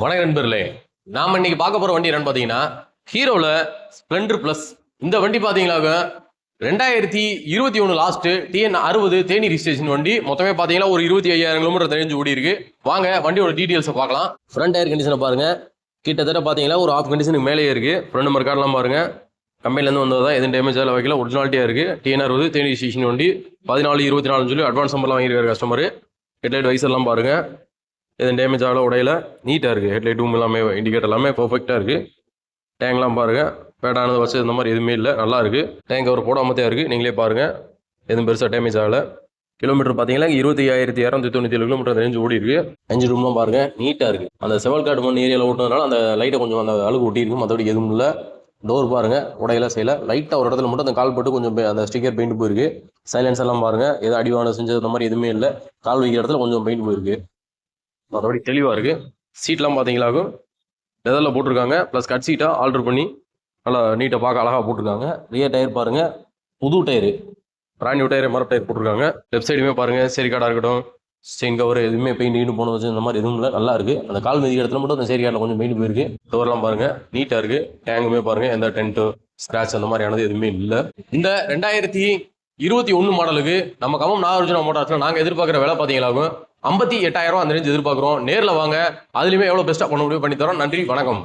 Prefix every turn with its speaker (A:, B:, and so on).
A: வணக்கம் நண்பர்களே. நாம இன்னைக்கு பார்க்க போற வண்டி என்னன்னு பாத்தீங்கன்னா ஹீரோல ஸ்ப்ளெண்டர் பிளஸ். இந்த வண்டி பாத்தீங்கன்னாக்க 2021 லாஸ்ட் TN60 தேனி ரிஜிஸ்ட்ரேஷன் வண்டி. மொத்தமே பாத்தீங்கன்னா ஒரு 25,000 கிலோமீட்டர் தெரிஞ்சு ஓடி இருக்கு. வாங்க வண்டியோட டீடைல்ஸை பார்க்கலாம். ஃப்ரண்ட் டயர் கண்டிஷனை பாருங்க. கிட்டத்தட்ட பாத்தீங்கன்னா ஒரு ஆஃப் கண்டிஷனுக்கு மேலேயே இருக்கு. ஃப்ரண்ட் நம்பர் கார்டெல்லாம் பாருங்க. கம்பெனிலேருந்து வந்ததா எதுவும் டேமேஜ் ஆகல, வைக்கல, ஒரிஜினாலிட்டியா இருக்கு. TN60 தேனி ரிஜிஸ்ட்ரேஷன் வண்டி 14-24 சொல்லி அட்வான்ஸ் நம்பர்லாம் வாங்கியிருக்காரு கஸ்டமர். ஹெட்லைட் வைஸ் எல்லாம் பாருங்க, எதுவும் டேமேஜ் ஆகல, உடையில, நீட்டாக இருக்குது. ஹெட்லைட் ரூம் எல்லாமே, இண்டிகேட்டர் எல்லாமே பர்ஃபெக்டாக இருக்குது. டேங்க்லாம் பாருங்கள், பேடானது வச்சு இந்த மாதிரி எதுவுமே இல்லை, நல்லா இருக்குது. டேங்க் அவர் போடாமத்தே இருக்குது, நீங்களே பாருங்கள், எதுவும் பெருசாக டேமேஜ் ஆகலை. கிலோமீட்டர் பார்த்தீங்கன்னா 25,297 கிலோமீட்டர் ரேஞ்சு ஓடி இருக்குது. அஞ்சு ரூம்லாம் பாருங்கள், நீட்டாக இருக்குது. அந்த செவல் கார்டு மண் ஏரியாவில் ஓட்டுனதுனால அந்த லைட்டை கொஞ்சம் அந்த அழுகு ஒட்டி இருக்குது, மற்றபடி எதுவும் இல்லை. டோர் பாருங்கள், உடையில செய்யலை. லைட்டாக ஒரு இடத்துல மட்டும் அந்த கால் போட்டு கொஞ்சம் அந்த ஸ்டிக்கர் பெயிண்ட் போயிருக்கு. சைலன்ஸ் எல்லாம் பாருங்கள், எதாவது அடிவான செஞ்சது அந்த மாதிரி எதுவுமே இல்லை. கால் வைக்கிற இடத்துல கொஞ்சம் பெயிண்ட் போயிருக்கு, மற்றபடி தெளிவாக இருக்குது. சீட்லாம் பார்த்தீங்களாக்கும் லெதரில் போட்டிருக்காங்க, ப்ளஸ் கட் சீட்டாக ஆல்ட்ரு பண்ணி நல்லா நீட்டாக பார்க்க அழகாக போட்டிருக்காங்க. ரியர் டயர் பாருங்கள், புது டயரு, பிராண்ட் நியூ டயர், மர டயர் போட்டிருக்காங்க. லெஃப்ட் சைடுமே பாருங்கள், சேரி கார்டாக இருக்கட்டும், செயின் கவர் எதுவுமே பெயிண்ட் போன வச்சு இந்த மாதிரி எதுவும் இல்லை, நல்லா இருக்குது. அந்த கால் மீதி இடத்துல மட்டும் அந்த சேரி கார்டில் கொஞ்சம் பெயிண்ட் போயிருக்கு. டோர்லாம் பாருங்கள், நீட்டாக இருக்குது. டேங்குமே பாருங்கள், எந்த டென்ட்டு ஸ்க்ராட்ச் அந்த மாதிரியானது எதுவுமே இல்லை. இந்த 2021 மாடலுக்கு நம்ம கமம் நாகார்ஜுனா மோட்டார்ஸ்ல நாங்கள் எதிர்பார்க்குற விலை பார்த்தீங்களாகும் 58,000 அந்த ரேஞ்ச் எதிர்பார்க்குறோம். நேரில் வாங்க, அதுலேயுமே எவ்வளோ பெஸ்ட்டாக பண்ண முடியும் பண்ணி தரோம். நன்றி, வணக்கம்.